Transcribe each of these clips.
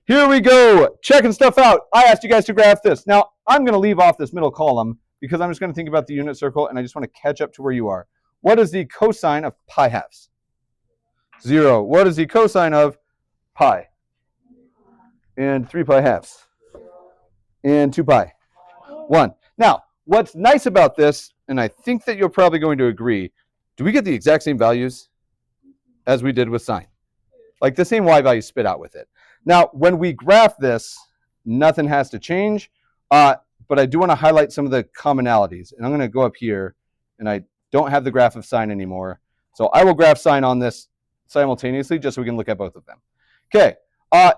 Here we go, checking stuff out. I asked you guys to graph this. Now, I'm going to leave off this middle column because I'm just going to think about the unit circle, and I just want to catch up to where you are. What is the cosine of pi halves? 0. What is the cosine of pi? And 3 pi halves. And 2 pi. 1. Now, what's nice about this, and I think that you're probably going to agree, do we get the exact same values as we did with sine? Like the same y value spit out with it. Now, when we graph this, nothing has to change, but I do want to highlight some of the commonalities. And I'm going to go up here, and I don't have the graph of sine anymore. So I will graph sine on this simultaneously just so we can look at both of them. Okay,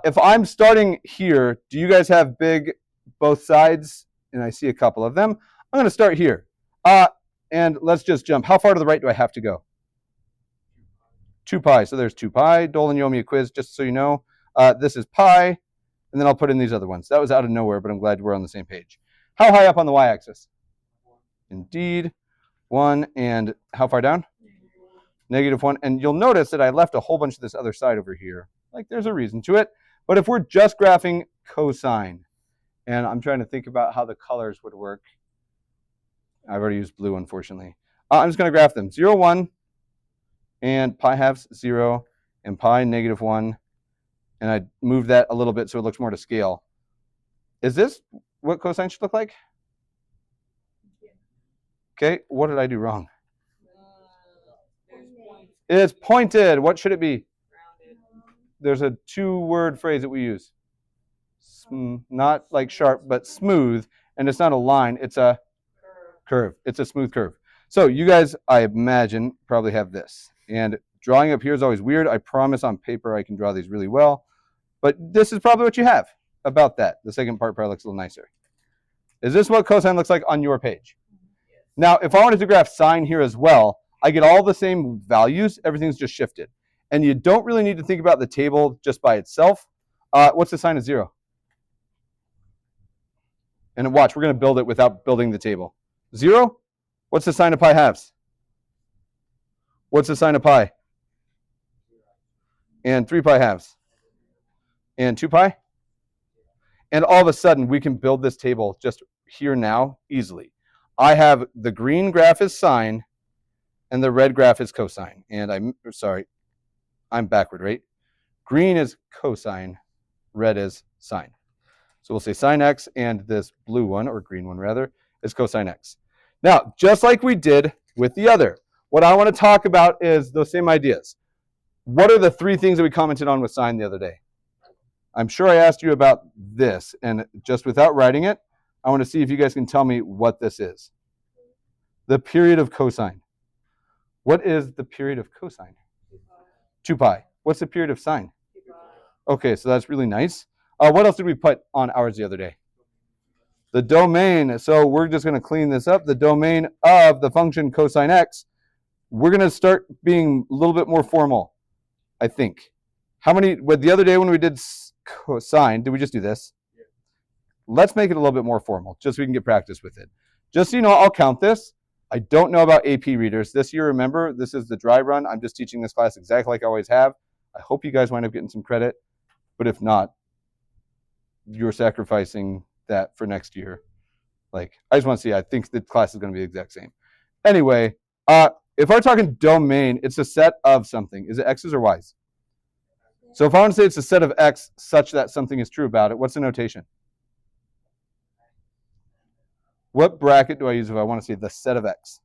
if I'm starting here, do you guys have big both sides? And I see a couple of them. I'm going to start here. And let's just jump. How far to the right do I have to go? 2 pi. So there's 2 pi. Dolan, you owe me a quiz, just so you know. This is pi, and then I'll put in these other ones. That was out of nowhere, but I'm glad we're on the same page. How high up on the y-axis? Indeed. 1. And how far down? -1. And you'll notice that I left a whole bunch of this other side over here. Like, there's a reason to it. But if we're just graphing cosine, and I'm trying to think about how the colors would work. I've already used blue, unfortunately. I'm just going to graph them. 0, 1, and pi halves 0, and pi -1. And I moved that a little bit so it looks more to scale. Is this what cosine should look like? Okay, what did I do wrong? It's pointed. What should it be? There's a 2-word phrase that we use. Not like sharp, but smooth. And it's not a line, it's a curve. It's a smooth curve. So you guys, I imagine, probably have this. And drawing up here is always weird. I promise on paper I can draw these really well. But this is probably what you have about that. The second part probably looks a little nicer. Is this what cosine looks like on your page? Now, if I wanted to graph sine here as well, I get all the same values. Everything's just shifted. And you don't really need to think about the table just by itself. What's the sine of 0? And watch, we're going to build it without building the table. 0? What's the sine of pi halves? What's the sine of pi? And 3 pi halves. And 2 pi? And all of a sudden, we can build this table just here now easily. I have the green graph is sine, and the red graph is cosine. And I'm backward, right? Green is cosine, red is sine. So we'll say sine x, and this blue one, or green one rather, is cosine x. Now, just like we did with the other, what I want to talk about is those same ideas. What are the 3 things that we commented on with sine the other day? I'm sure I asked you about this, and just without writing it, I want to see if you guys can tell me what this is. The period of cosine. What is the period of cosine? 2 pi. What's the period of sine? Okay, so that's really nice. What else did we put on ours the other day? The domain. So we're just going to clean this up. The domain of the function cosine x. We're going to start being a little bit more formal, I think. The other day when we did cosine, did we just do this? Yeah. Let's make it a little bit more formal, just so we can get practice with it. Just so you know, I'll count this. I don't know about AP readers. This year, remember, this is the dry run. I'm just teaching this class exactly like I always have. I hope you guys wind up getting some credit. But if not, you're sacrificing that for next year. I just want to see, I think the class is going to be the exact same. Anyway, if we're talking domain, it's a set of something. Is it x's or y's? So if I want to say it's a set of x such that something is true about it, what's the notation? What bracket do I use if I want to say the set of x?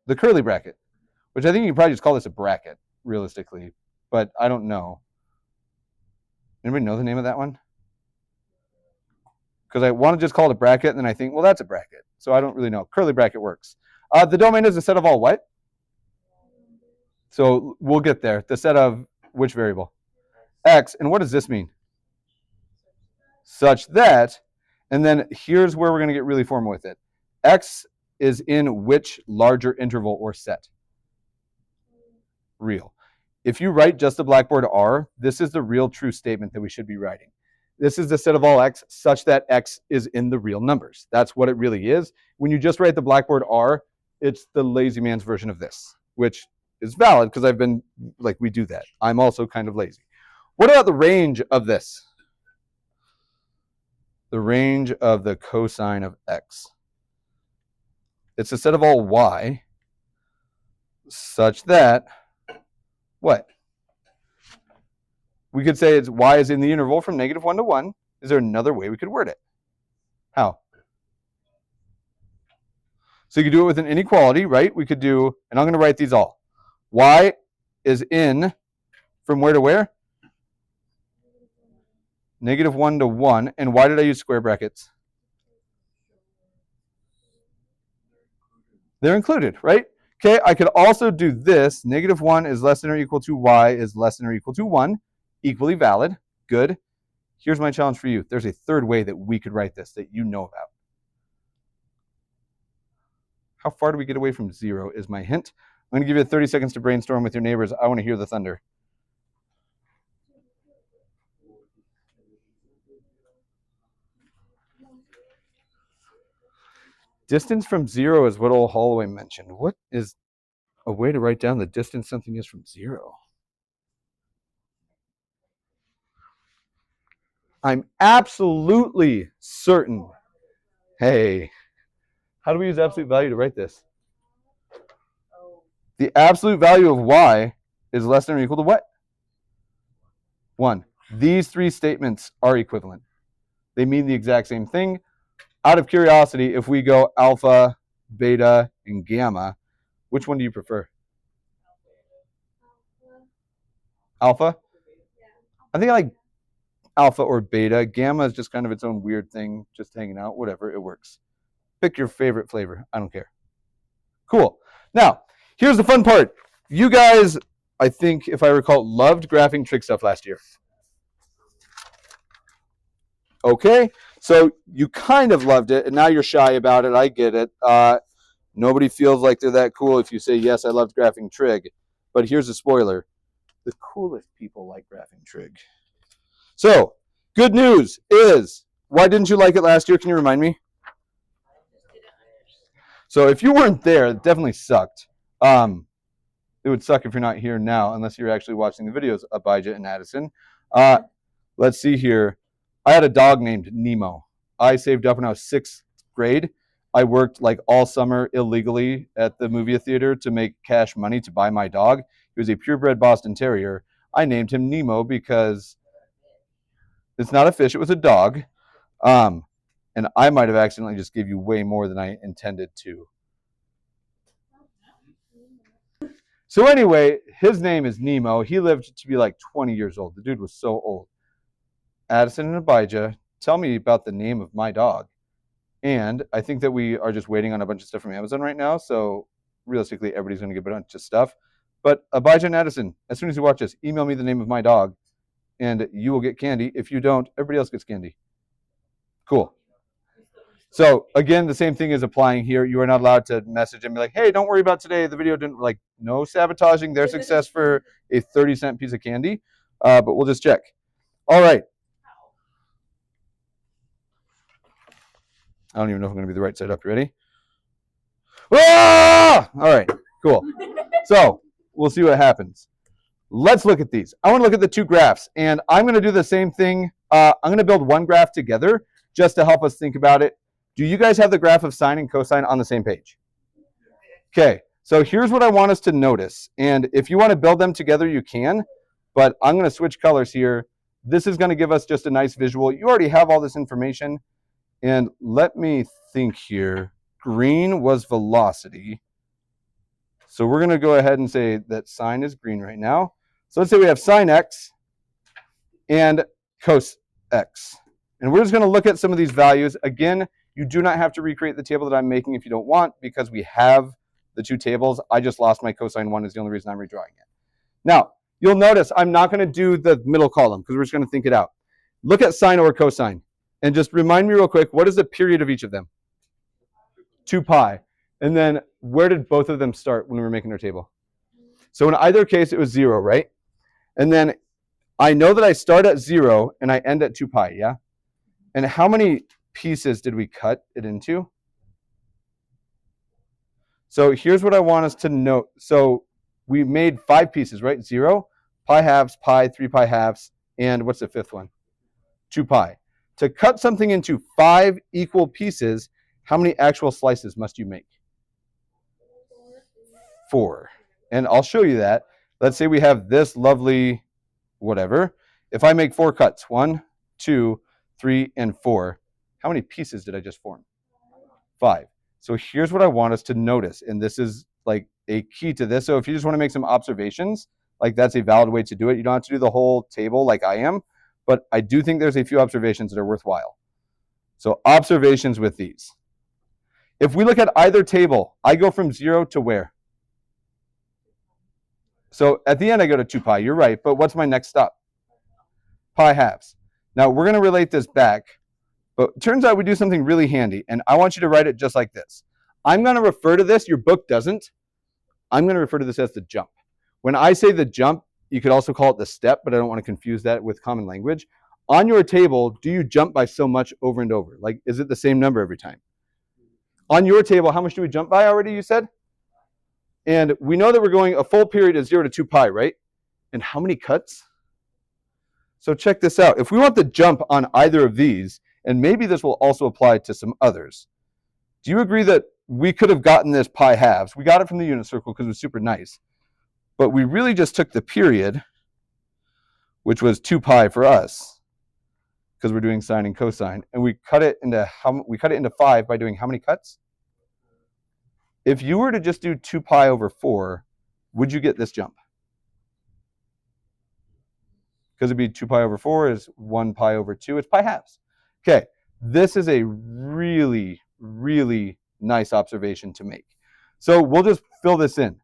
The curly bracket, which I think you can probably just call this a bracket, realistically, but I don't know. Anybody know the name of that one? Because I want to just call it a bracket, and then I think, well, that's a bracket. So I don't really know. Curly bracket works. The domain is a set of all what? So we'll get there. The set of which variable? X. And what does this mean? Such that, and then here's where we're going to get really formal with it. X is in which larger interval or set? Real. If you write just the Blackboard R, this is the real true statement that we should be writing. This is the set of all x such that x is in the real numbers. That's what it really is. When you just write the Blackboard R, it's the lazy man's version of this, which is valid because I've been, we do that. I'm also kind of lazy. What about the range of this? The range of the cosine of x. It's a set of all y such that what? We could say it's y is in the interval from -1 to 1. Is there another way we could word it? How? So you could do it with an inequality, right? We could do, and I'm going to write these all. Y is in from where to where? -1 to 1. And why did I use square brackets? They're included, right? Okay, I could also do this. -1 is less than or equal to y is less than or equal to 1. Equally valid. Good. Here's my challenge for you. There's a third way that we could write this that you know about. How far do we get away from 0 is my hint. I'm going to give you 30 seconds to brainstorm with your neighbors. I want to hear the thunder. Distance from 0 is what old Holloway mentioned. What is a way to write down the distance something is from 0? I'm absolutely certain. Hey, how do we use absolute value to write this? The absolute value of y is less than or equal to what? 1. These three statements are equivalent. They mean the exact same thing. Out of curiosity, if we go alpha, beta, and gamma, which one do you prefer? Alpha? I think I like alpha or beta. Gamma is just kind of its own weird thing, just hanging out, whatever, it works. Pick your favorite flavor. I don't care. Cool. Now, here's the fun part. You guys, I think, if I recall, loved graphing trig stuff last year. Okay, so you kind of loved it, and now you're shy about it. I get it. Nobody feels like they're that cool if you say, yes, I loved graphing trig. But here's a spoiler. The coolest people like graphing trig. So, good news is, why didn't you like it last year? Can you remind me? So if you weren't there, it definitely sucked. It would suck if you're not here now, unless you're actually watching the videos, Abijah and Addison. Let's see here. I had a dog named Nemo. I saved up when I was 6th grade. I worked like all summer illegally at the movie theater to make cash money to buy my dog. He was a purebred Boston Terrier. I named him Nemo because it's not a fish, it was a dog. And I might have accidentally just gave you way more than I intended to. So anyway, his name is Nemo. He lived to be like 20 years old. The dude was so old. Addison and Abijah, tell me about the name of my dog. And I think that we are just waiting on a bunch of stuff from Amazon right now. So realistically, everybody's going to get a bunch of stuff. But Abijah and Addison, as soon as you watch this, email me the name of my dog, and you will get candy. If you don't, everybody else gets candy. Cool. So again, the same thing is applying here. You are not allowed to message and be like, hey, don't worry about today. The video didn't, like, no sabotaging their success for a 30-cent piece of candy. But we'll just check. All right. I don't even know if I'm going to be the right side up. You ready? Ah! All right, cool. So we'll see what happens. Let's look at these. I want to look at the two graphs, and I'm going to do the same thing. I'm going to build one graph together just to help us think about it. Do you guys have the graph of sine and cosine on the same page? Okay, so here's what I want us to notice. And if you want to build them together, you can, but I'm going to switch colors here. This is going to give us just a nice visual. You already have all this information. And let me think here. Green was velocity. So we're going to go ahead and say that sine is green right now. So let's say we have sine x and cos x. And we're just going to look at some of these values. Again, you do not have to recreate the table that I'm making if you don't want, because we have the two tables. I just lost my cosine 1 is the only reason I'm redrawing it. Now, you'll notice I'm not going to do the middle column because we're just going to think it out. Look at sine or cosine. And just remind me real quick, what is the period of each of them? 2 pi. And then where did both of them start when we were making our table? So in either case, it was 0, right? And then I know that I start at 0 and I end at 2 pi, yeah? And how many pieces did we cut it into? So here's what I want us to note. So we made 5 pieces, right? 0, pi halves, pi, 3 pi halves, and what's the fifth one? 2 pi. To cut something into 5 equal pieces, how many actual slices must you make? 4. And I'll show you that. Let's say we have this lovely whatever. If I make 4 cuts, 1, 2, 3, and 4, how many pieces did I just form? 5. So here's what I want us to notice, and this is like a key to this. So if you just want to make some observations, like that's a valid way to do it. You don't have to do the whole table like I am, but I do think there's a few observations that are worthwhile. So observations with these. If we look at either table, I go from 0 to where? So at the end I go to 2 pi, you're right, but what's my next stop? Pi halves. Now we're going to relate this back, but it turns out we do something really handy, and I want you to write it just like this. I'm going to refer to this, your book doesn't, I'm going to refer to this as the jump. When I say the jump, you could also call it the step, but I don't want to confuse that with common language. On your table, do you jump by so much over and over? Like, is it the same number every time? On your table, how much do we jump by already, you said? And we know that we're going a full period of 0 to 2 pi, right? And how many cuts? So check this out. If we want the jump on either of these, and maybe this will also apply to some others, do you agree that we could have gotten this pi halves? We got it from the unit circle because it was super nice. But we really just took the period, which was 2 pi for us, because we're doing sine and cosine, and we cut it into 5 by doing how many cuts? If you were to just do 2 pi over 4, would you get this jump? Because it'd be 2 pi over 4 is 1 pi over 2. It's pi halves. Okay, this is a really, really nice observation to make. So we'll just fill this in.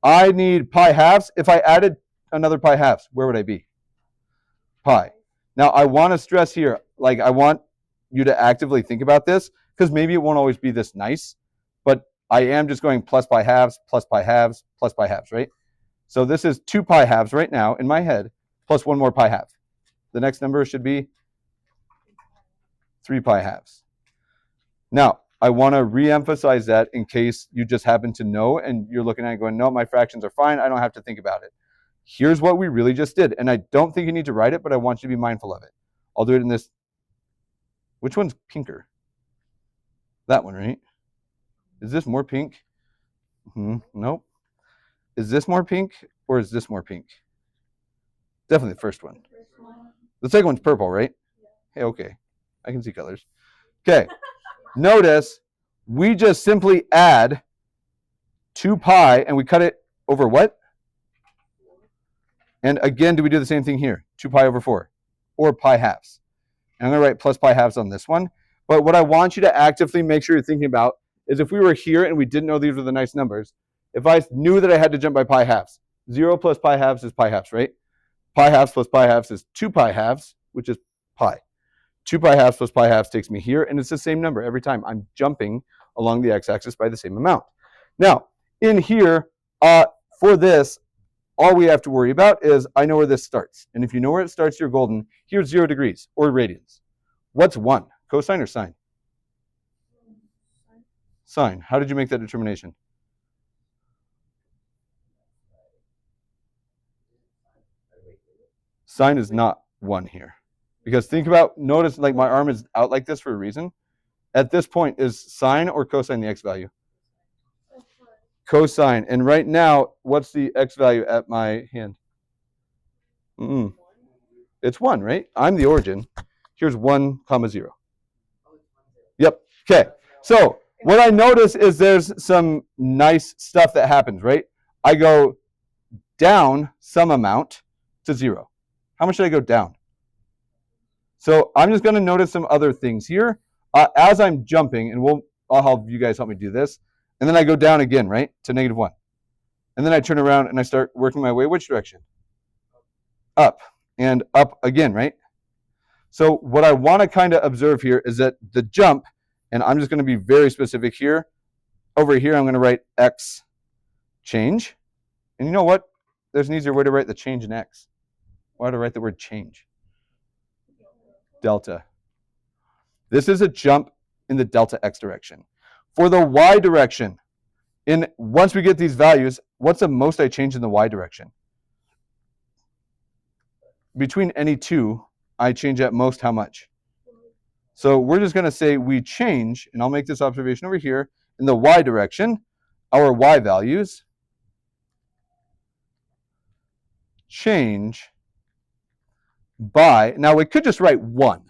I need pi halves. If I added another pi halves, where would I be? Pi. Now I want to stress here, like I want you to actively think about this, because maybe it won't always be this nice, but I am just going plus pi halves, plus pi halves, plus pi halves, right? So this is 2 pi halves right now in my head, plus 1 more pi half. The next number should be 3 pi halves. Now, I want to re-emphasize that in case you just happen to know and you're looking at it going, no, my fractions are fine. I don't have to think about it. Here's what we really just did. And I don't think you need to write it, but I want you to be mindful of it. I'll do it in this. Which one's pinker? That one, right? Is this more pink? Nope. Is this more pink or is this more pink? Definitely the first one. The second one's purple, right? Hey, okay. I can see colors. Okay. Notice we just simply add 2 pi and we cut it over what? And again, do we do the same thing here? 2 pi over 4 or pi halves. And I'm going to write plus pi halves on this one. But what I want you to actively make sure you're thinking about is if we were here and we didn't know these were the nice numbers, if I knew that I had to jump by pi halves, 0 plus pi halves is pi halves, right? Pi halves plus pi halves is 2 pi halves, which is pi. 2 pi halves plus pi halves takes me here, and it's the same number every time. I'm jumping along the x-axis by the same amount. Now, in here, for this, all we have to worry about is I know where this starts. And if you know where it starts, you're golden. Here's 0 degrees, or radians. What's 1? Cosine or sine? Sine. How did you make that determination? Sine is not 1 here. Because think about, notice like my arm is out like this for a reason. At this point, is sine or cosine the x value? Cosine. And right now, what's the x value at my hand? It's 1, right? I'm the origin. Here's 1 comma 0. Yep. Okay. So what I notice is there's some nice stuff that happens, right? I go down some amount to 0. How much did I go down? So I'm just going to notice some other things here as I'm jumping, and I'll help you guys help me do this. And then I go down again, right, to -1. And then I turn around and I start working my way which direction? Up. And up again, right? So what I want to kind of observe here is that the jump, and I'm just going to be very specific here. Over here, I'm going to write x change. And you know what? There's an easier way to write the change in x. Why do I write the word change? Delta. This is a jump in the delta x direction. For the y direction, once we get these values, what's the most I change in the y direction? between any two, I change at most how much? So we're just going to say we change, and I'll make this observation over here, in the y direction, our y values change by, now we could just write 1,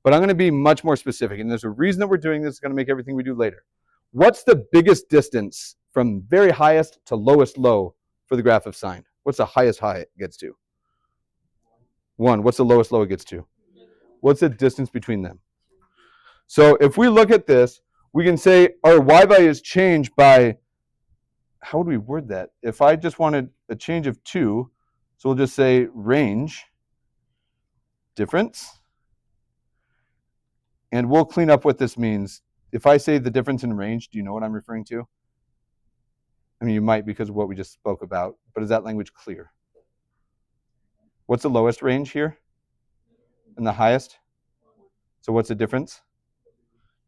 but I'm going to be much more specific, and there's a reason that we're doing this. It's going to make everything we do later. What's the biggest distance from very highest to lowest low for the graph of sine? What's the highest high it gets to? 1. What's the lowest low it gets to? What's the distance between them? So if we look at this, we can say our y values change by, how would we word that? If I just wanted a change of 2, so we'll just say range difference, and we'll clean up what this means. If I say the difference in range, do you know what I'm referring to? I mean, you might because of what we just spoke about, but is that language clear? What's the lowest range here? And the highest? So what's the difference?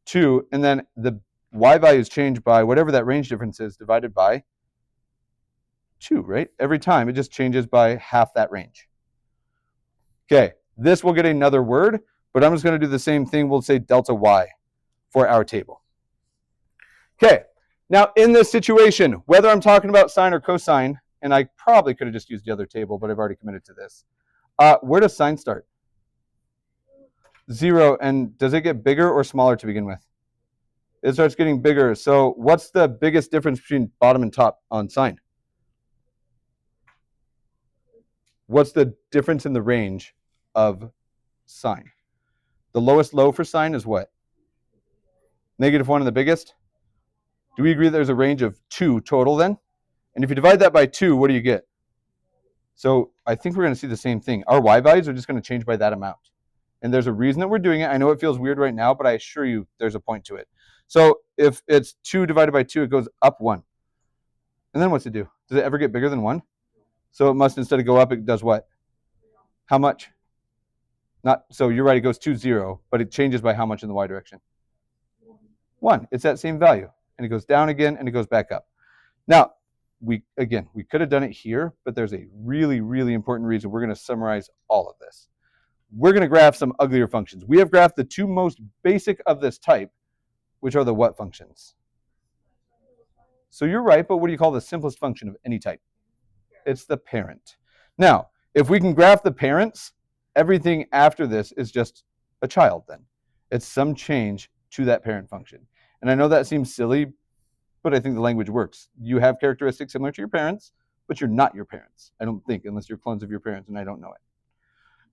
2, and then the y values change by whatever that range difference is divided by 2, right? Every time it just changes by half that range. Okay, this will get another word, but I'm just going to do the same thing. We'll say delta y for our table. Okay, now in this situation, whether I'm talking about sine or cosine, and I probably could have just used the other table, but I've already committed to this. Where does sine start? 0, and does it get bigger or smaller to begin with? It starts getting bigger. So what's the biggest difference between bottom and top on sine? What's the difference in the range of sine? The lowest low for sine is what? -1 and the biggest? Do we agree that there's a range of 2 total then? And if you divide that by 2, what do you get? So I think we're going to see the same thing. Our y values are just going to change by that amount. And there's a reason that we're doing it. I know it feels weird right now, but I assure you there's a point to it. So if it's 2 divided by 2, it goes up 1. And then what's it do? Does it ever get bigger than 1? So it must, instead of go up, it does what? How much? Not, so you're right, it goes 2, 0, but it changes by how much in the y direction? 1. It's that same value. And it goes down again, and it goes back up. Now, we could have done it here, but there's a really, really important reason. We're going to summarize all of this. We're going to graph some uglier functions. We have graphed the 2 most basic of this type, which are the what functions? So you're right, but what do you call the simplest function of any type? It's the parent. Now, if we can graph the parents, everything after this is just a child then. It's some change to that parent function. And I know that seems silly, but I think the language works. You have characteristics similar to your parents, but you're not your parents, I don't think, unless you're clones of your parents, and I don't know it.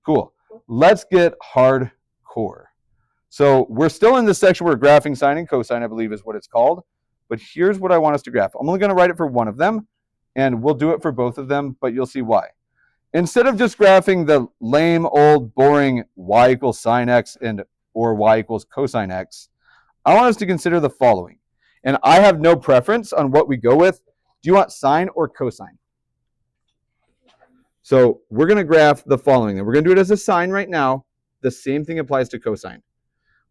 Cool. Let's get hardcore. So we're still in this section where graphing sine and cosine, I believe, is what it's called. But here's what I want us to graph. I'm only going to write it for one of them, and we'll do it for both of them, but you'll see why. Instead of just graphing the lame, old, boring y equals sine x or y equals cosine x, I want us to consider the following. And I have no preference on what we go with. Do you want sine or cosine? So we're going to graph the following. And we're going to do it as a sine right now. The same thing applies to cosine.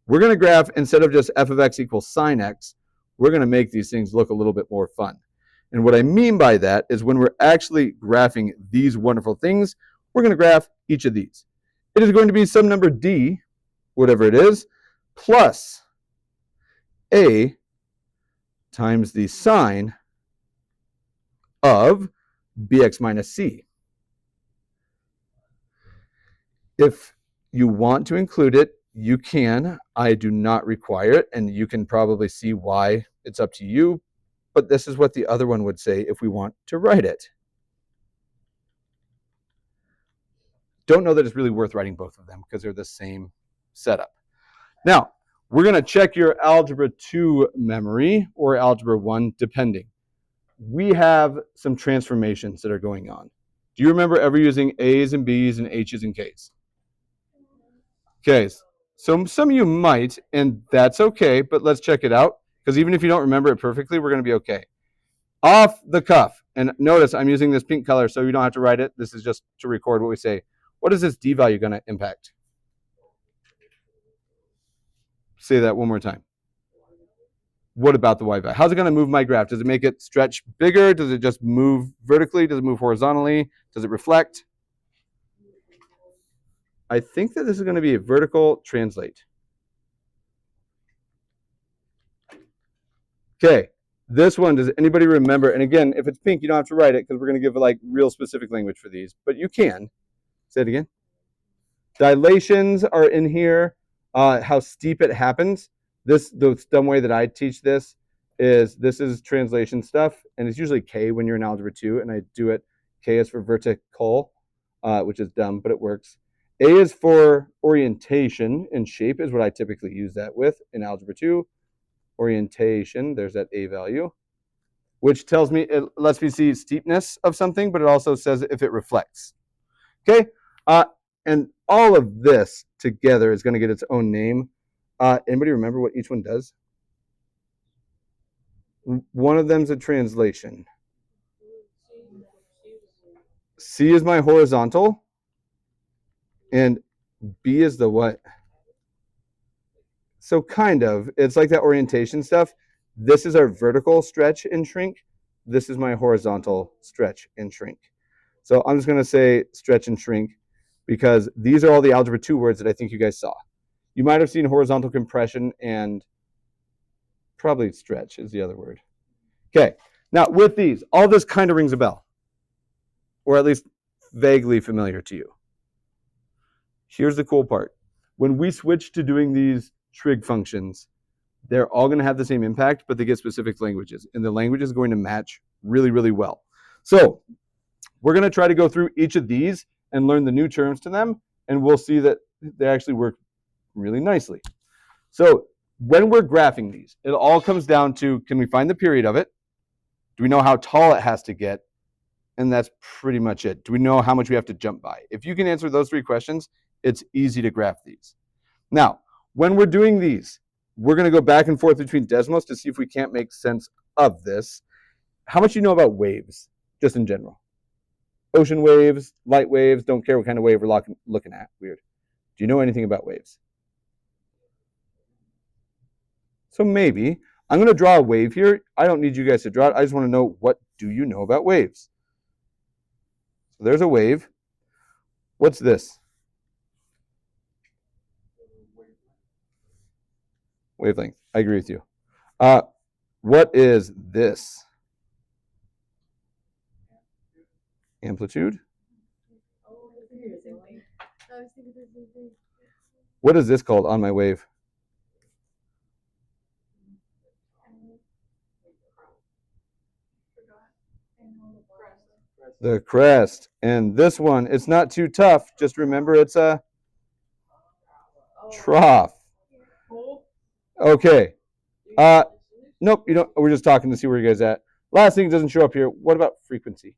We're going to graph, instead of just f of x equals sine x, we're going to make these things look a little bit more fun. And what I mean by that is when we're actually graphing these wonderful things, we're going to graph each of these. It is going to be some number d, whatever it is, plus a times the sine of bx minus c. If you want to include it, you can. I do not require it, and you can probably see why. It's up to you, but this is what the other one would say if we want to write it. Don't know that it's really worth writing both of them because they're the same setup. Now, we're going to check your Algebra 2 memory or Algebra 1, depending. We have some transformations that are going on. Do you remember ever using A's and B's and H's and K's? Okay, so some of you might, and that's okay, but let's check it out, because even if you don't remember it perfectly, we're going to be okay. Off the cuff, and notice I'm using this pink color so you don't have to write it. This is just to record what we say. What is this d value going to impact? Say that one more time. What about the y value? How's it going to move my graph? Does it make it stretch bigger? Does it just move vertically? Does it move horizontally? Does it reflect? I think that this is going to be a vertical translate. Okay, this one, does anybody remember? And again, if it's pink, you don't have to write it because we're going to give like real specific language for these, but you can. Say it again. Dilations are in here. How steep it happens. The dumb way that I teach this is translation stuff, and it's usually K when you're in algebra 2, and I do it. K is for vertical, which is dumb, but it works. A is for orientation, and shape is what I typically use that with in algebra 2. Orientation, there's that A value, which tells me, it lets me see steepness of something, but it also says if it reflects. Okay, and all of this together is going to get its own name. Anybody remember what each one does? One of them's a translation. C is my horizontal, and B is the what? So kind of. It's like that orientation stuff. This is our vertical stretch and shrink. This is my horizontal stretch and shrink. So I'm just going to say stretch and shrink because these are all the algebra 2 words that I think you guys saw. You might have seen horizontal compression and probably stretch is the other word. Okay, now with these, all this kind of rings a bell, or at least vaguely familiar to you. Here's the cool part. When we switch to doing these trig functions, they're all going to have the same impact, but they get specific languages, and the language is going to match really, really well. So we're going to try to go through each of these and learn the new terms to them, and we'll see that they actually work really nicely. So when we're graphing these, it all comes down to, can we find the period of it? Do we know how tall it has to get? And that's pretty much it. Do we know how much we have to jump by? If you can answer those 3 questions, it's easy to graph these. Now, when we're doing these, we're going to go back and forth between Desmos to see if we can't make sense of this. How much do you know about waves, just in general? Ocean waves, light waves, don't care what kind of wave we're looking at. Weird. Do you know anything about waves? So maybe. I'm going to draw a wave here. I don't need you guys to draw it. I just want to know, what do you know about waves? So there's a wave. What's this? Wavelength. I agree with you. What is this? Amplitude. What is this called on my wave? The crest. And this one, it's not too tough. Just remember it's a trough. Okay. Nope, you don't. We're just talking to see where you guys at. Last thing doesn't show up here. What about frequency?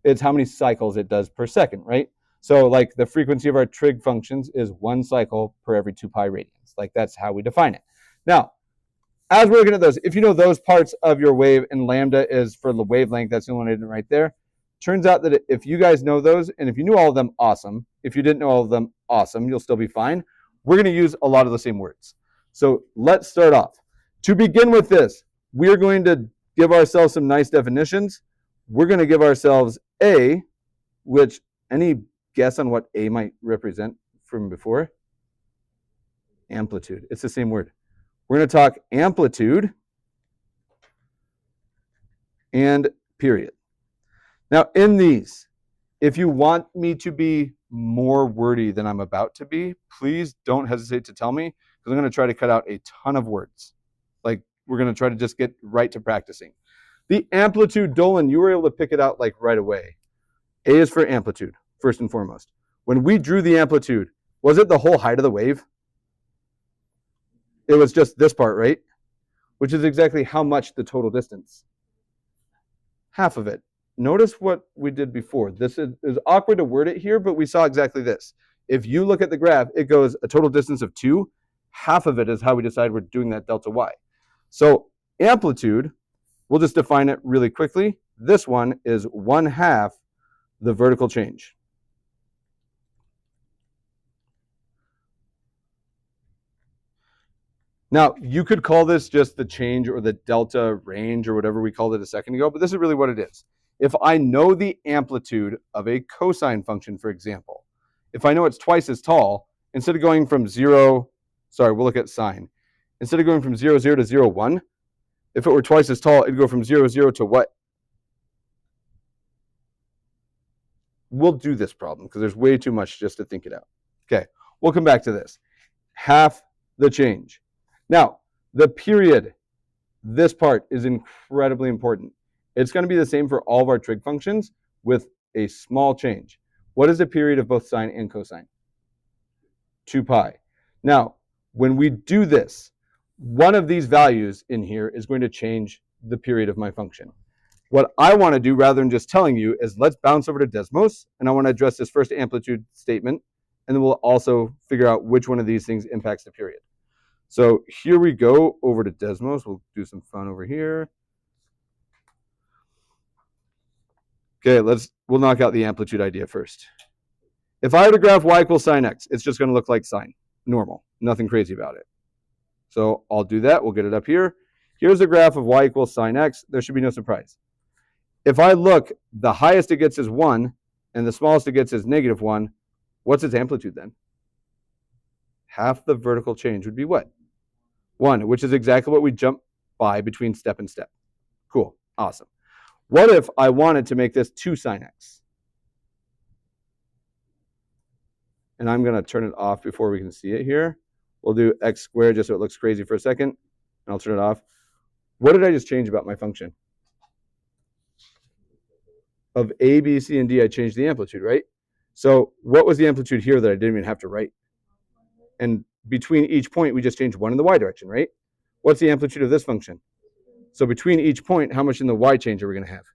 It's how many cycles it does per second, right? So like the frequency of our trig functions is 1 cycle per every 2 pi radians. Like that's how we define it. Now, as we're looking at those, if you know those parts of your wave, and lambda is for the wavelength, that's the only one I didn't right there. Turns out that if you guys know those, and if you knew all of them, awesome. If you didn't know all of them, awesome. You'll still be fine. We're going to use a lot of the same words. So let's start off. To begin with this, we're going to give ourselves some nice definitions. We're going to give ourselves A, which, any guess on what A might represent from before? Amplitude. It's the same word. We're going to talk amplitude and period. Now, in these, if you want me to be more wordy than I'm about to be, please don't hesitate to tell me, because I'm going to try to cut out a ton of words. Like, we're going to try to just get right to practicing. The amplitude, Dolan, you were able to pick it out like right away. A is for amplitude, first and foremost. When we drew the amplitude, was it the whole height of the wave? It was just this part, right? Which is exactly how much the total distance? Half of it. Notice what we did before. This is awkward to word it here, but we saw exactly this. If you look at the graph, it goes a total distance of 2. Half of it is how we decide we're doing that delta y. So amplitude, we'll just define it really quickly. This one is 1/2 the vertical change. Now, you could call this just the change or the delta range or whatever we called it a second ago, but this is really what it is. If I know the amplitude of a cosine function, for example, if I know it's twice as tall, instead of going from 0, sorry, we'll look at sine. Instead of going from 0, 0 to 0, 1, if it were twice as tall, it'd go from 0, 0 to what? We'll do this problem because there's way too much just to think it out. Okay, we'll come back to this. Half the change. Now, the period, this part is incredibly important. It's going to be the same for all of our trig functions with a small change. What is the period of both sine and cosine? 2 pi. Now, when we do this, one of these values in here is going to change the period of my function. What I want to do, rather than just telling you, is let's bounce over to Desmos, and I want to address this first amplitude statement, and then we'll also figure out which one of these things impacts the period. So here we go over to Desmos. We'll do some fun over here. Okay, we'll knock out the amplitude idea first. If I were to graph y equals sine x, it's just going to look like sine, normal, nothing crazy about it. So I'll do that. We'll get it up here. Here's a graph of y equals sine x. There should be no surprise. If I look, the highest it gets is 1, and the smallest it gets is -1. What's its amplitude then? Half the vertical change would be what? 1, which is exactly what we jump by between step and step. Cool. Awesome. What if I wanted to make this 2 sine x? And I'm going to turn it off before we can see it here. We'll do x squared just so it looks crazy for a second. And I'll turn it off. What did I just change about my function? Of a, b, c, and d, I changed the amplitude, right? So what was the amplitude here that I didn't even have to write? And between each point, we just changed 1 in the y direction, right? What's the amplitude of this function? So between each point, how much in the y change are we going to have?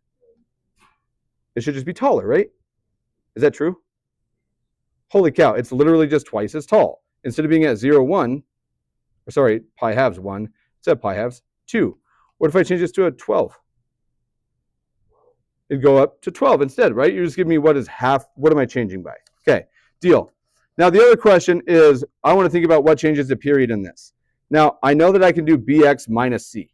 It should just be taller, right? Is that true? Holy cow, it's literally just twice as tall. Instead of being at 0, 1, or sorry, pi halves 1, it's at pi halves 2. What if I change this to a 12? It'd go up to 12 instead, right? You just give me what is half, what am I changing by? Okay, deal. Now the other question is, I want to think about what changes the period in this. Now, I know that I can do bx minus c.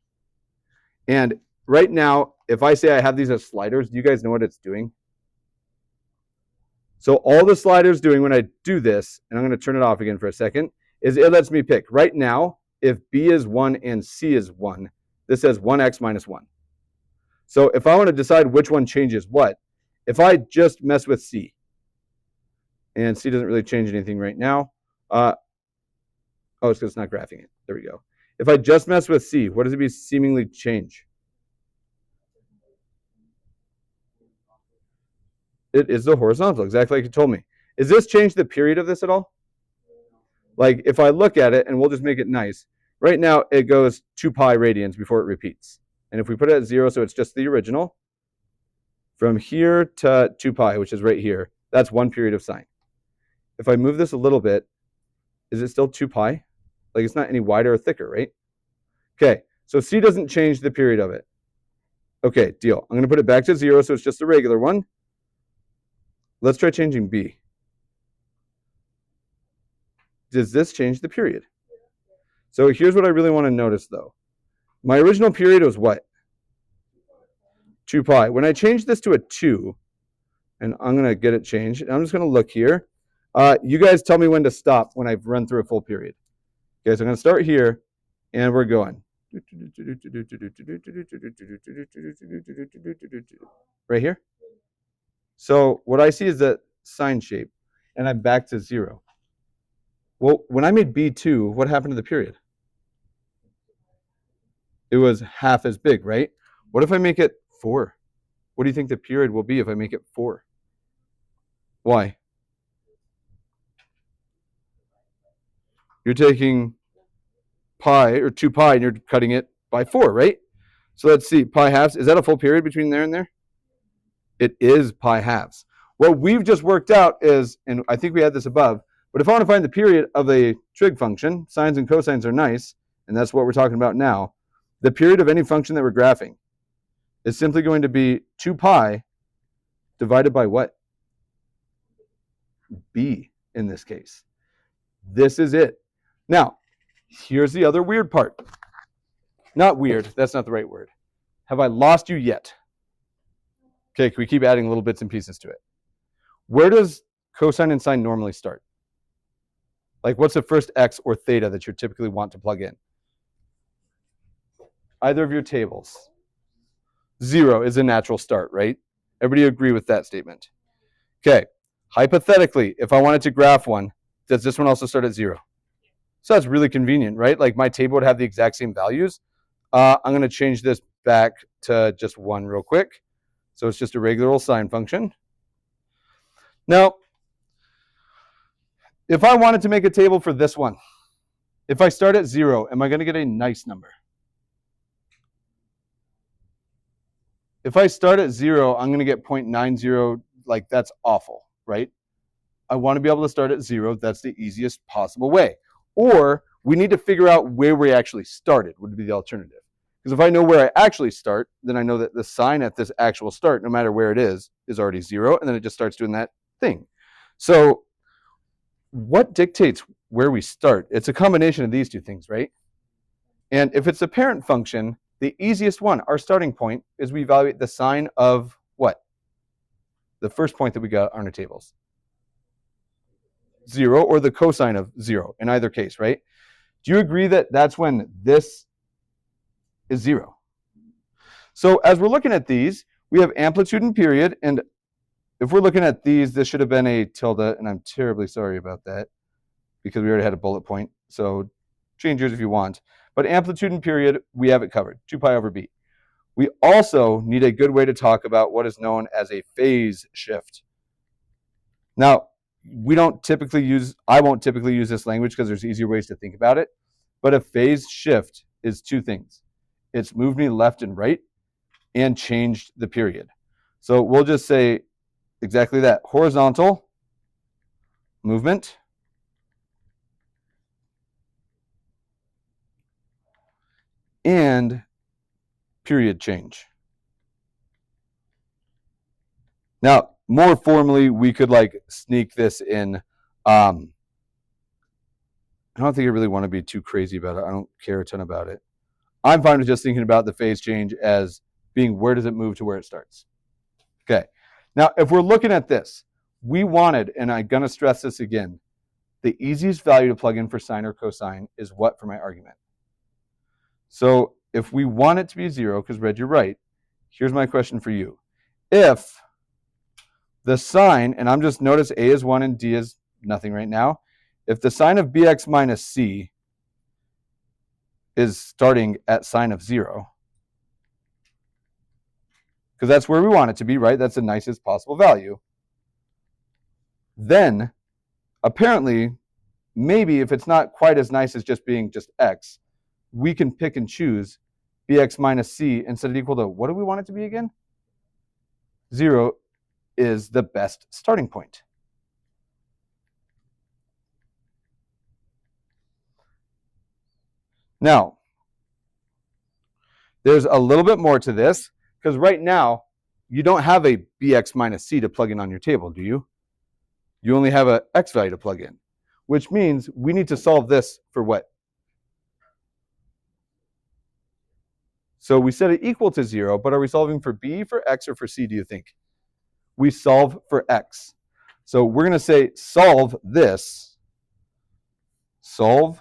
And right now, if I say I have these as sliders, do you guys know what it's doing? So all the slider's doing when I do this, and I'm going to turn it off again for a second, is it lets me pick. Right now, if b is 1 and c is 1, this says 1x minus 1. So if I want to decide which one changes what, if I just mess with c, and c doesn't really change anything right now. Oh, it's because it's not graphing it. There we go. If I just mess with c, what does it be seemingly change? It is the horizontal, exactly like you told me. Is this change the period of this at all? Like if I look at it, and we'll just make it nice. Right now, it goes 2 pi radians before it repeats. And if we put it at 0, so it's just the original, from here to 2 pi, which is right here, that's 1 period of sine. If I move this a little bit, is it still 2 pi? Like it's not any wider or thicker, right? Okay, so c doesn't change the period of it. Okay, deal. I'm going to put it back to 0, so it's just a regular one. Let's try changing b. Does this change the period? So here's what I really want to notice, though. My original period was what? 2 pi. When I change this to a 2, and I'm going to get it changed, I'm just going to look here. You guys tell me when to stop when I've run through a full period. Okay, so I'm going to start here, and we're going. Right here? So what I see is that sine shape, and I'm back to 0. Well, when I made b2, what happened to the period? It was half as big, right? What if I make it 4? What do you think the period will be if I make it 4? Why? You're taking pi, or 2 pi, and you're cutting it by 4, right? So let's see, pi halves. Is that a full period between there and there? It is pi halves. What we've just worked out is, and I think we had this above, but if I want to find the period of a trig function, sines and cosines are nice, and that's what we're talking about now, the period of any function that we're graphing is simply going to be 2 pi divided by what? B in this case. This is it. Now, here's the other weird part. Not weird, that's not the right word. Have I lost you yet? Okay, can we keep adding little bits and pieces to it? Where does cosine and sine normally start? Like, what's the first x or theta that you typically want to plug in? Either of your tables. 0 is a natural start, right? Everybody agree with that statement? Okay, hypothetically, if I wanted to graph one, does this one also start at 0? So that's really convenient, right? Like my table would have the exact same values. I'm going to change this back to just 1 real quick. So it's just a regular old sine function. Now, if I wanted to make a table for this one, if I start at 0, am I going to get a nice number? If I start at 0, I'm going to get 0.90. Like, that's awful, right? I want to be able to start at 0. That's the easiest possible way. Or we need to figure out where we actually started would be the alternative. Because if I know where I actually start, then I know that the sign at this actual start, no matter where it is already 0, and then it just starts doing that thing. So what dictates where we start? It's a combination of these two things, right? And if it's a parent function, the easiest one, our starting point, is we evaluate the sine of what? The first point that we got on our tables. 0, or the cosine of 0 in either case, right? Do you agree that that's when this is 0? So as we're looking at these, we have amplitude and period, and if we're looking at these, this should have been a tilde, and I'm terribly sorry about that because we already had a bullet point, so change yours if you want. But amplitude and period, we have it covered, 2 pi over b. We also need a good way to talk about what is known as a phase shift. Now, I won't typically use this language because there's easier ways to think about it, but a phase shift is 2 things. It's moved me left and right and changed the period. So we'll just say exactly that. Horizontal movement and period change. Now, more formally, we could like sneak this in. I don't think I really want to be too crazy about it. I don't care a ton about it. I'm fine with just thinking about the phase change as being where does it move to where it starts. Okay. Now, if we're looking at this, we wanted, and I'm going to stress this again, the easiest value to plug in for sine or cosine is what for my argument? So if we want it to be 0, because Red, you're right, here's my question for you. If the sine, and I'm just notice a is 1 and d is nothing right now, if the sine of bx minus c is starting at sine of 0, because that's where we want it to be, right? That's the nicest possible value. Then, apparently, maybe if it's not quite as nice as just being just x, we can pick and choose bx minus c and set it equal to, what do we want it to be again? 0 is the best starting point. Now, there's a little bit more to this, because right now, you don't have a bx minus c to plug in on your table, do you? You only have an x value to plug in, which means we need to solve this for what? So we set it equal to 0, but are we solving for b, for x, or for c, do you think? We solve for x. So we're going to say solve this, solve,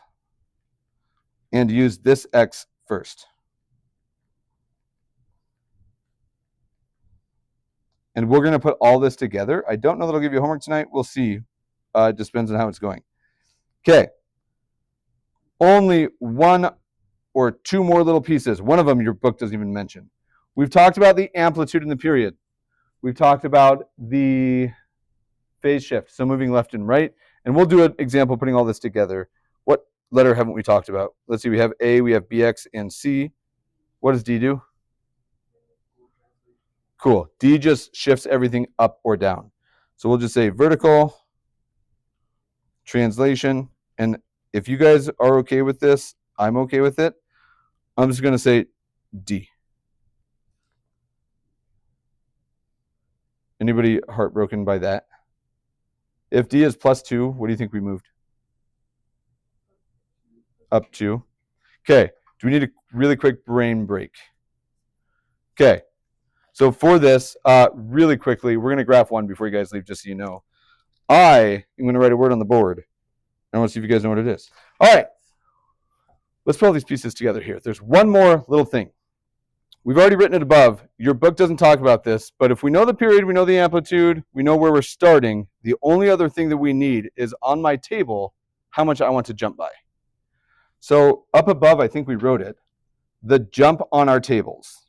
and use this x first. And we're going to put all this together. I don't know that I'll give you homework tonight. We'll see. It just depends on how it's going. Okay. Only 1 or 2 more little pieces. One of them your book doesn't even mention. We've talked about the amplitude and the period. We've talked about the phase shift, so moving left and right. And we'll do an example putting all this together. What letter haven't we talked about? Let's see, we have A, we have BX, and C. What does D do? Cool. D just shifts everything up or down. So we'll just say vertical translation. And if you guys are okay with this, I'm okay with it. I'm just going to say D. Anybody heartbroken by that? If D is +2, what do you think we moved? Up 2. Okay. Do we need a really quick brain break? Okay. So for this, really quickly, we're going to graph one before you guys leave, just so you know. I am going to write a word on the board. I want to see if you guys know what it is. All right. Let's put all these pieces together here. There's one more little thing. We've already written it above. Your book doesn't talk about this, but if we know the period, we know the amplitude, we know where we're starting, the only other thing that we need is on my table, how much I want to jump by. So up above, I think we wrote it, the jump on our tables.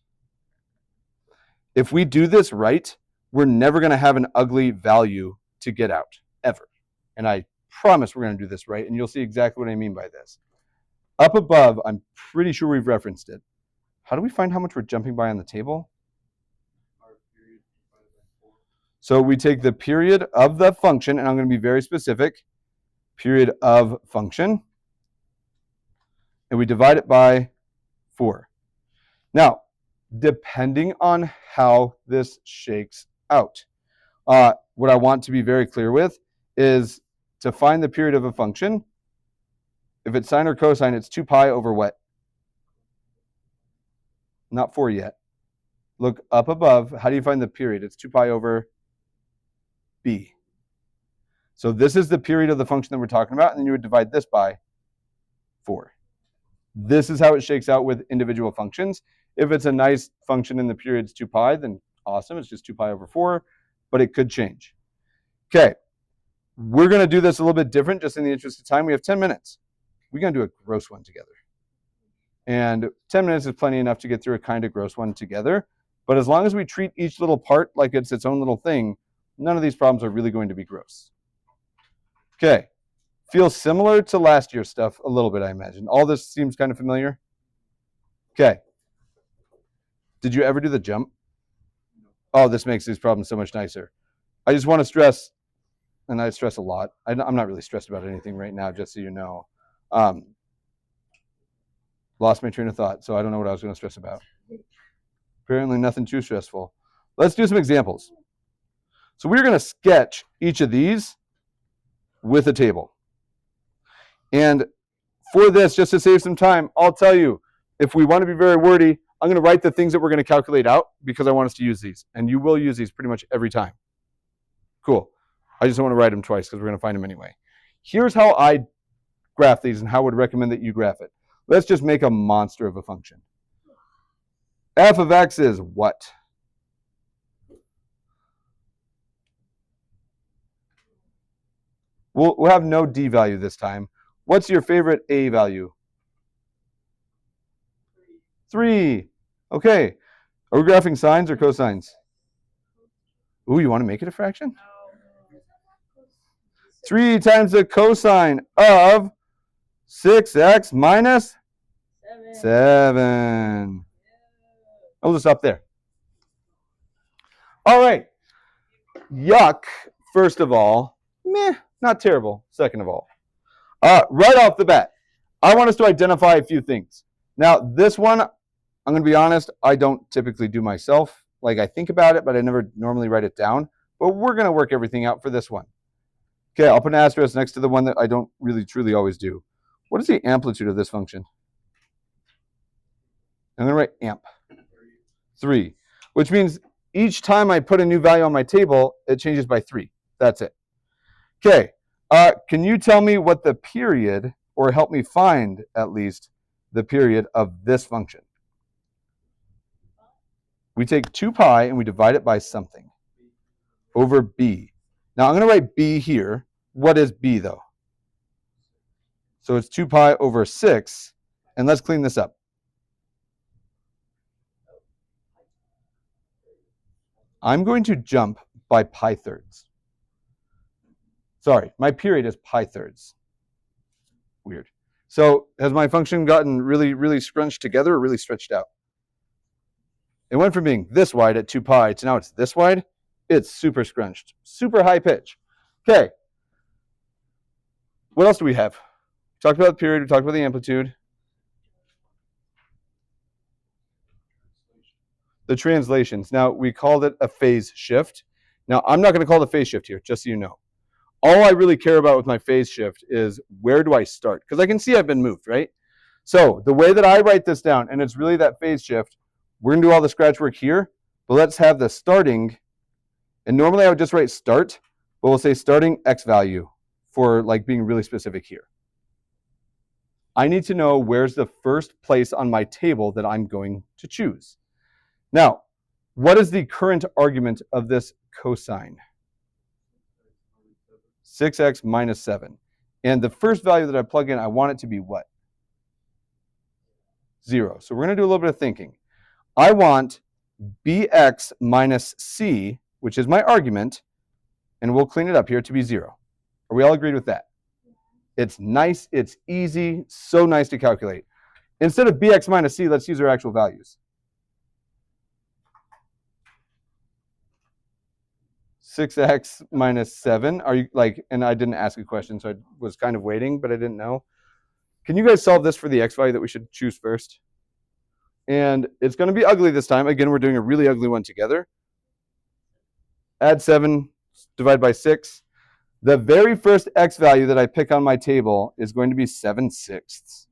If we do this right, we're never going to have an ugly value to get out, ever. And I promise we're going to do this right, and you'll see exactly what I mean by this. Up above, I'm pretty sure we've referenced it. How do we find how much we're jumping by on the table? So we take the period of the function, and I'm going to be very specific, period of function, and we divide it by 4. Now, depending on how this shakes out, what I want to be very clear with is to find the period of a function. If it's sine or cosine, it's 2 pi over what? Not 4 yet. Look up above. How do you find the period? It's 2 pi over b. So this is the period of the function that we're talking about, and then you would divide this by 4. This is how it shakes out with individual functions. If it's a nice function and the period's 2 pi, then awesome. It's just 2 pi over 4, but it could change. Okay, we're going to do this a little bit different just in the interest of time. We have 10 minutes. We're going to do a gross one together. And 10 minutes is plenty enough to get through a kind of gross one together. But as long as we treat each little part like it's its own little thing, none of these problems are really going to be gross. Okay, feels similar to last year's stuff a little bit, I imagine. All this seems kind of familiar. Okay, did you ever do the jump? Oh, this makes these problems so much nicer. I just want to stress, and I stress a lot. I'm not really stressed about anything right now, just so you know. Lost my train of thought, so I don't know what I was going to stress about. Apparently nothing too stressful. Let's do some examples. So we're going to sketch each of these with a table. And for this, just to save some time, I'll tell you, if we want to be very wordy, I'm going to write the things that we're going to calculate out because I want us to use these. And you will use these pretty much every time. Cool. I just don't want to write them twice because we're going to find them anyway. Here's how I graph these and how I would recommend that you graph it. Let's just make a monster of a function. F of x is what? We'll have no d value this time. What's your favorite a value? 3. Okay. Are we graphing sines or cosines? Ooh, you want to make it a fraction? 3 times the cosine of 6x minus 7. I'll just stop there. All right. Yuck, first of all. Meh, not terrible, second of all. Right off the bat, I want us to identify a few things. Now, this one, I'm going to be honest, I don't typically do myself. Like, I think about it, but I never normally write it down. But we're going to work everything out for this one. Okay, I'll put an asterisk next to the one that I don't really truly always do. What is the amplitude of this function? I'm going to write amp. 3, which means each time I put a new value on my table, it changes by 3. That's it. Okay, can you tell me what the period, or help me find at least the period of this function? We take 2 pi and we divide it by something over b. Now I'm going to write b here. What is b though? So it's 2 pi over 6, and let's clean this up. I'm going to jump by pi thirds. Sorry, my period is pi thirds. Weird. So has my function gotten really, really scrunched together or really stretched out? It went from being this wide at 2 pi to now it's this wide. It's super scrunched, super high pitch. Okay. What else do we have? We talked about the period. We talked about the amplitude. The translations. Now, we called it a phase shift. Now, I'm not going to call it a phase shift here, just so you know. All I really care about with my phase shift is where do I start? Because I can see I've been moved, right? So the way that I write this down, and it's really that phase shift, we're going to do all the scratch work here. But let's have the starting, and normally I would just write start, but we'll say starting x value for like being really specific here. I need to know where's the first place on my table that I'm going to choose. Now, what is the current argument of this cosine? 6x minus 7. And the first value that I plug in, I want it to be what? 0. So we're going to do a little bit of thinking. I want bx minus c, which is my argument, and we'll clean it up here, to be 0. Are we all agreed with that? It's nice, it's easy, so nice to calculate. Instead of bx minus c, let's use our actual values. 6x minus 7. Are you like, and I didn't ask a question, so I was kind of waiting, but I didn't know. Can you guys solve this for the x value that we should choose first? And it's going to be ugly this time. Again, we're doing a really ugly one together. Add 7, divide by 6. The very first x value that I pick on my table is going to be 7/6.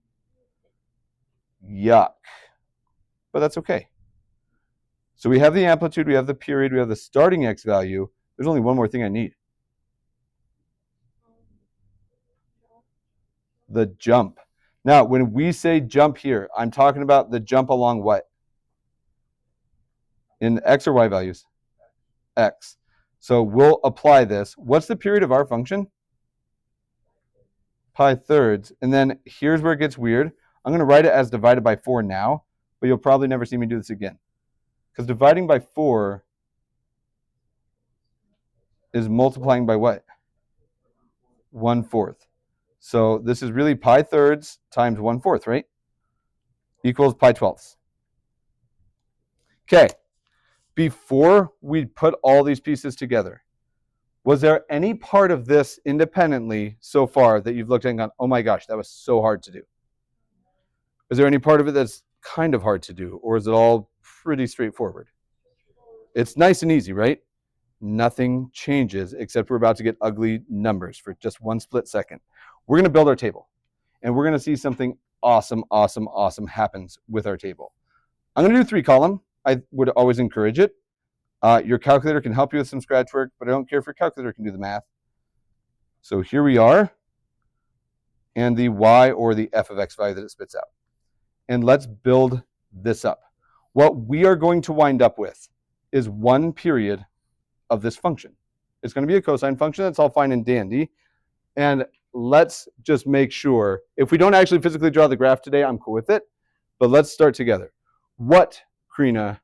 Yuck. But that's okay. So we have the amplitude, we have the period, we have the starting x value. There's only one more thing I need. The jump. Now, when we say jump here, I'm talking about the jump along what? In x or y values? X. So we'll apply this. What's the period of our function? Pi thirds. And then here's where it gets weird. I'm going to write it as divided by 4 now, but you'll probably never see me do this again. Because dividing by 4 is multiplying by what? 1/4. So this is really pi thirds times 1/4, right? Equals pi twelfths. Okay. Before we put all these pieces together, was there any part of this independently so far that you've looked at and gone, oh my gosh, that was so hard to do? Is there any part of it that's kind of hard to do, or is it all pretty straightforward? It's nice and easy, right? Nothing changes except we're about to get ugly numbers for just one split second. We're going to build our table, and we're going to see something awesome happens with our table. I'm going to do 3-column. I would always encourage it. Your calculator can help you with some scratch work, but I don't care if your calculator can do the math. So here we are, and the y or the f of x value that it spits out. And let's build this up. What we are going to wind up with is one period of this function. It's going to be a cosine function. That's all fine and dandy. And let's just make sure, if we don't actually physically draw the graph today, I'm cool with it. But let's start together. What, Krina,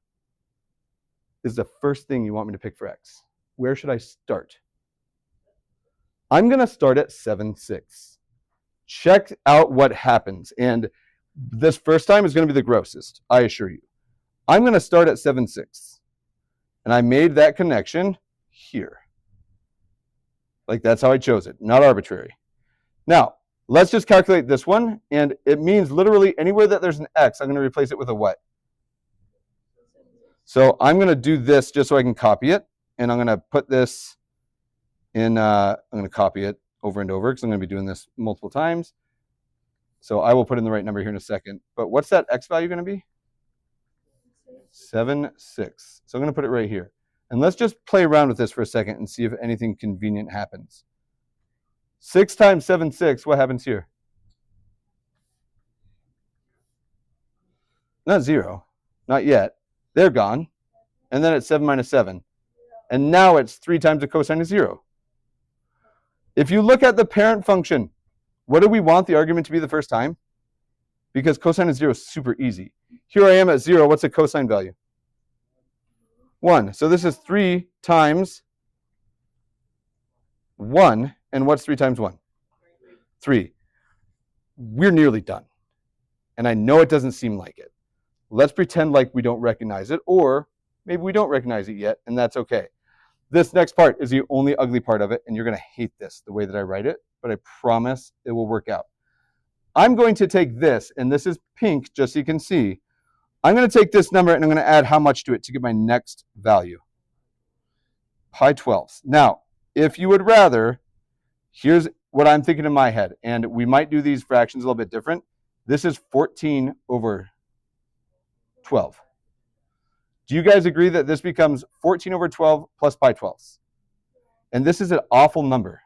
is the first thing you want me to pick for x? Where should I start? I'm going to start at 7/6. Check out what happens. And this first time is going to be the grossest, I assure you. I'm going to start at 7/6. And I made that connection here. Like that's how I chose it, not arbitrary. Now, let's just calculate this one. And it means literally anywhere that there's an x, I'm going to replace it with a what? So I'm going to do this just so I can copy it. And I'm going to put this in, I'm going to copy it over and over because I'm going to be doing this multiple times. So I will put in the right number here in a second. But what's that x value going to be? 7/6. So I'm going to put it right here. And let's just play around with this for a second and see if anything convenient happens. 6 times 7/6, what happens here? Not 0. Not yet. They're gone. And then it's 7 minus 7. And now it's 3 times the cosine of 0. If you look at the parent function, what do we want the argument to be the first time? Because cosine of 0 is super easy. Here I am at 0. What's the cosine value? 1. So this is 3 times 1. And what's 3 times 1? 3. We're nearly done. And I know it doesn't seem like it. Let's pretend like we don't recognize it, or maybe we don't recognize it yet, and that's okay. This next part is the only ugly part of it, and you're going to hate this, the way that I write it, but I promise it will work out. I'm going to take this, and this is pink, just so you can see. I'm going to take this number, and I'm going to add how much to it to get my next value? Pi twelfths. Now, if you would rather, here's what I'm thinking in my head, and we might do these fractions a little bit different. This is 14 over 12. Do you guys agree that this becomes 14 over 12 plus pi 12ths? And this is an awful number,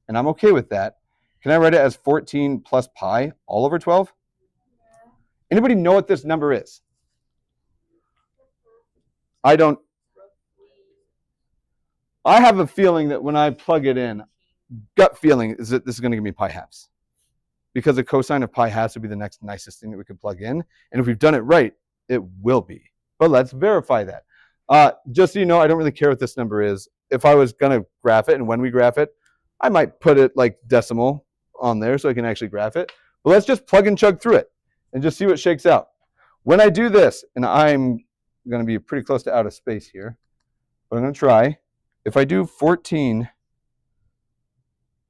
and I'm okay with that. Can I write it as 14 plus pi all over 12? Anybody know what this number is? I don't. I have a feeling that when I plug it in, gut feeling is that this is going to give me pi halves. Because the cosine of pi halves would be the next nicest thing that we could plug in. And if we've done it right, it will be. But let's verify that. Just so you know, I don't really care what this number is. If I was going to graph it, and when we graph it, I might put it like decimal on there so I can actually graph it. But let's just plug and chug through it and just see what shakes out. When I do this, and I'm going to be pretty close to out of space here, but I'm going to try. If I do 14,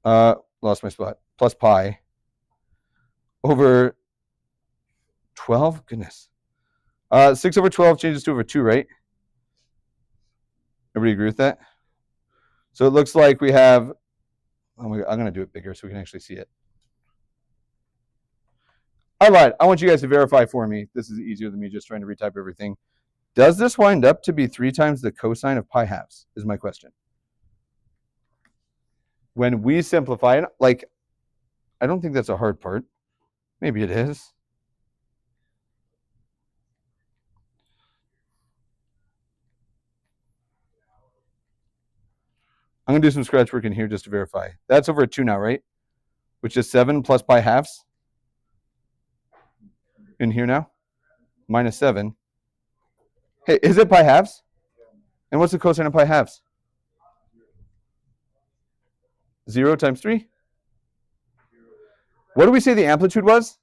lost my spot, plus pi over 12, goodness. 6 over 12 changes to over 2, right? Everybody agree with that? So it looks like we have, I'm going to do it bigger so we can actually see it. I lied. I want you guys to verify for me. This is easier than me just trying to retype everything. Does this wind up to be 3 times the cosine of pi halves, is my question. When we simplify it, like, I don't think that's a hard part. Maybe it is. I'm going to do some scratch work in here just to verify. That's over 2 now, right? Which is 7 plus pi halves. In here now. Minus 7. Hey, is it pi halves? And what's the cosine of pi halves? 0 times 3? What do we say the amplitude was?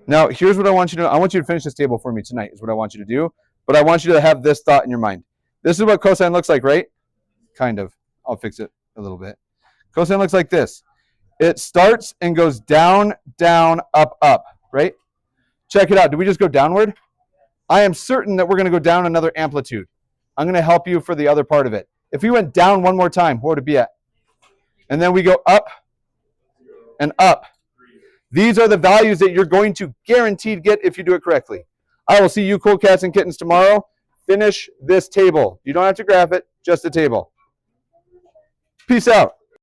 Now, here's what I want you to do. I want you to finish this table for me tonight, is what I want you to do. But I want you to have this thought in your mind. This is what cosine looks like, right? Kind of. I'll fix it a little bit. Cosine looks like this. It starts and goes down, down, up, up, right? Check it out. Did we just go downward? I am certain that we're going to go down another amplitude. I'm going to help you for the other part of it. If we went down one more time, what would it be at? And then we go up and up. These are the values that you're going to guaranteed get if you do it correctly. I will see you cool cats and kittens tomorrow. Finish this table. You don't have to graph it, just the table. Peace out.